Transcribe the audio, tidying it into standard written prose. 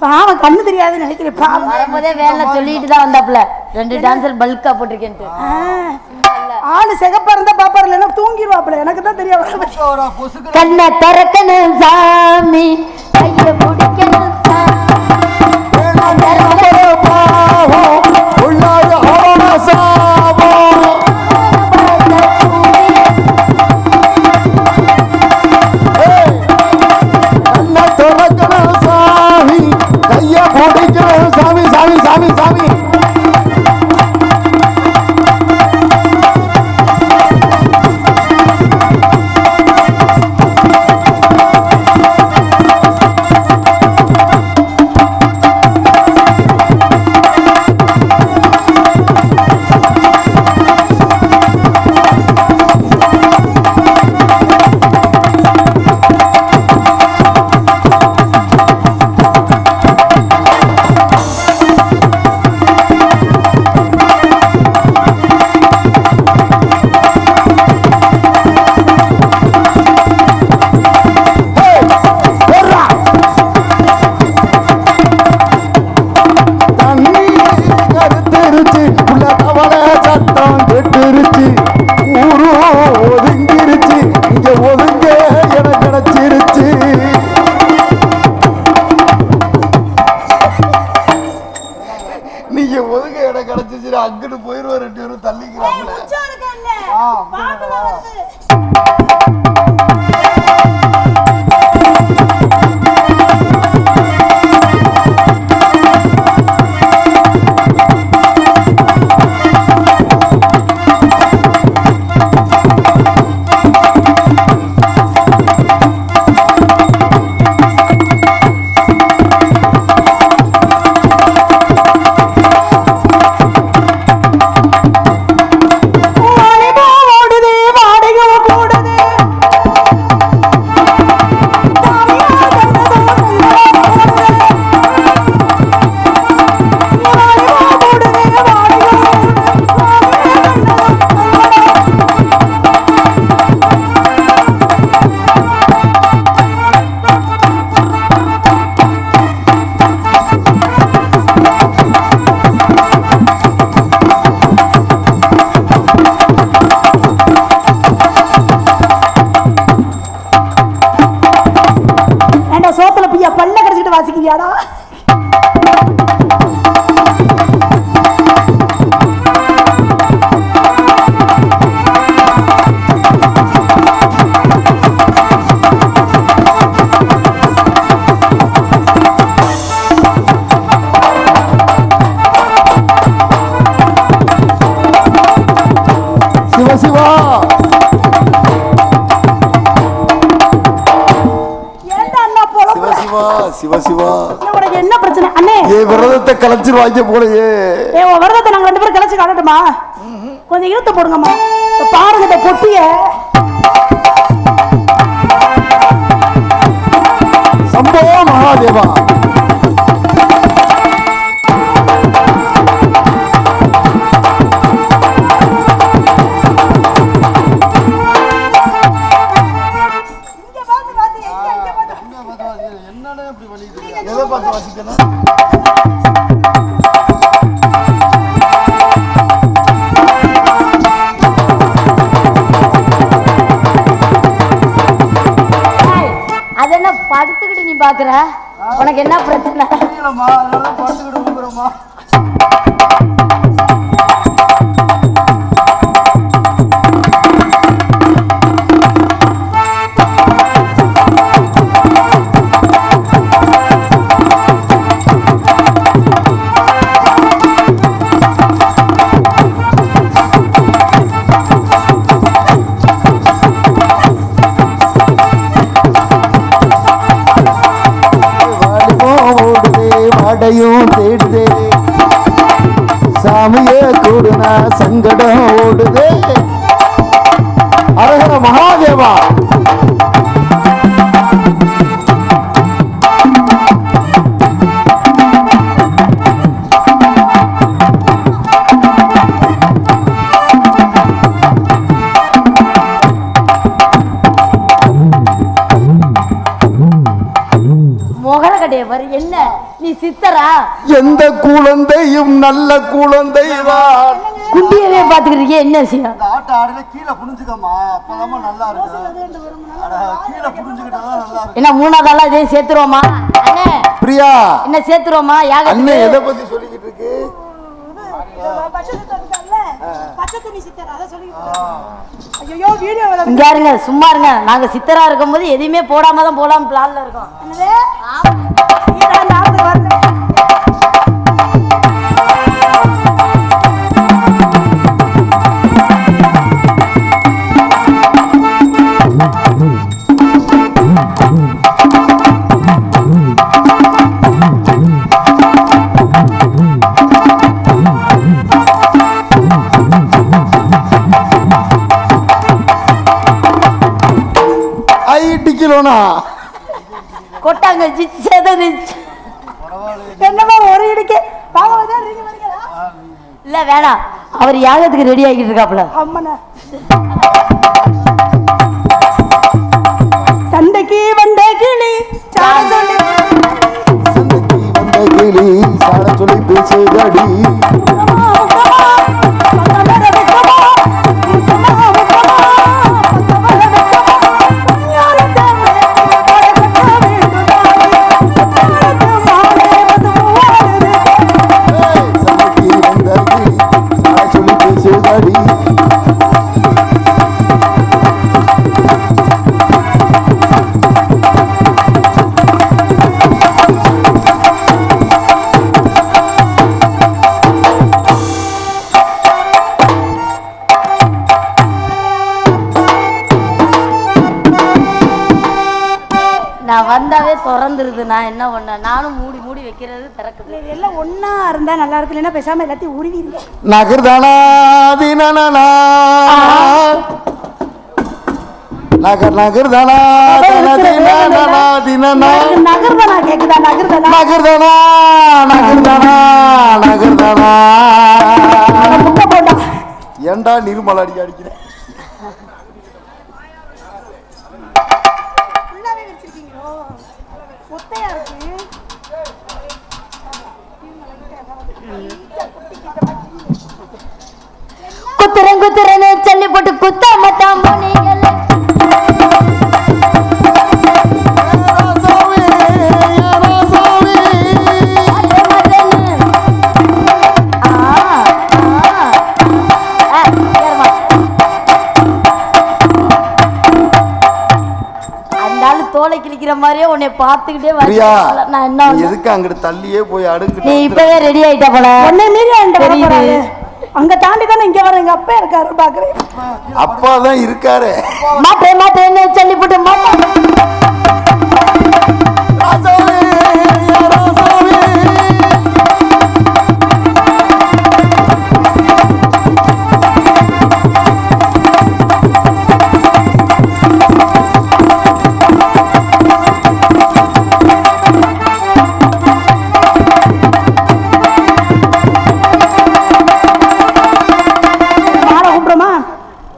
பாவம் கண்ணு தெரியாதுன்னு நினைக்கிறேன். பாவம் வரும்போதே வேலை சொல்லிட்டு தான் வந்தாப்புல 2 டான்சர் பல்கா போட்டிருக்கேன்ட்டு. ஆளு சிகப்பா இருந்தா பாப்பாரு, இல்லைன்னா தூங்கிடுவாப்புல. எனக்கு தான் தெரியாது. கண்ணை திறக்கணும் சாமி, கையை பிடிக்கணும் சாமி. சாமி சாமி சாமி சாமி அங்கிட்டு போயிருவார். 2 பேரும் தள்ளிக்கிறாங்க. வாசிக்கிறியாடா? சிவ சிவா சிவசிவா என்ன பிரச்சனை அண்ணே? விரதத்தை கலைச்சிருவாங்க போலயே. விரதத்தை நாங்க 2 பேரும் கலைச்சு காட்டட்டுமா? கொஞ்சம் இழுத்து போடுங்கம்மா. பாருங்க பொட்டிய. சம்போ மகாதேவா. எதை பார்த்து வாசிக்கணும்? அது என்ன படுத்துக்கிட்டு நீ பாக்குற? உனக்கு என்ன பிரச்சனை? படுத்துக்கிட்டு தேடுதே சாமியே கூடுனா சங்கடம் ஓடுதே. அரஹர மகாதேவா. முகர கட்டைய பாரு. என்ன நீ சித்தரா? எந்த குழந்தையும் நல்ல குழந்தைதான். குண்டியவே பாத்துக்கிட்டு இருக்கிய, என்ன விஷயம்? இந்த ஆட்ட ஆடையில கீழே புரிஞ்சுக்கம்மா, அப்பதான் நல்லா இருக்கு. கீழே புரிஞ்சுக்கிட்டாதான் நல்லா இருக்கு. என்ன மூணாவது ஆளா இதே சேர்த்துருவோமா? அண்ணே பிரியா, என்ன சேர்த்துருவோமா? அண்ணே யாக எதை பத்தி சொல்லிக்கிட்டு இருக்கு? இங்க இருங்க, சும்மா இருங்க. நாங்க சித்தரா இருக்கும் போது எதையுமே போடாம தான் போடாம பிளான்ல இருக்கோம். கொட்டாங்க என்னமா ஒரு இடிக்கு இல்ல வேணாம். அவர் யாகத்துக்கு ரெடி ஆகிட்டு இருக்காப்ல. அம்மன சண்டைக்கு வந்த கிளி சாட சொல்லி பேசுதடி. நான் வந்தாவே திறந்துருது. நான் என்ன பண்ண? நானும் மூடி மூடி வைக்கிறது திறக்குது. எல்லாம் ஒன்னா இருந்தா நல்லா இருக்கு. இல்லைன்னா பேசாம எல்லாத்தையும் உருவிடுங்க. நகர்தானா தினனா நகர் நகர்தானா தினனா நகர்தானா கேக்குதா? நகர்தானா நகர்தானா நகர்தானா நகர்தானா. முட்டை போட்டா ஏண்டா நிர்மலா அடிக்க அடிக்கிறேன்? குத்துறேன் குத்துறேன்னு சொல்லி போட்டு குத்தாம தான் போனீங்கல்ல. தோலை கிழிக்கிற மாதிரியே உன்னை பார்த்துக்கிட்டே நான் என்ன எதுக்கு அங்கிட்டு தள்ளியே போய் அடுக்கு? நீ இப்பவே ரெடி ஆயிட்ட போல. உன்னை மீறி அங்க தாண்டி தானே இங்க வர. எங்க அப்பா இருக்காரு பாக்குறேன். அப்பா தான் இருக்காரு. மாட்டேன் மாட்டேன்னு சொல்லி போட்டு மாட்டேன்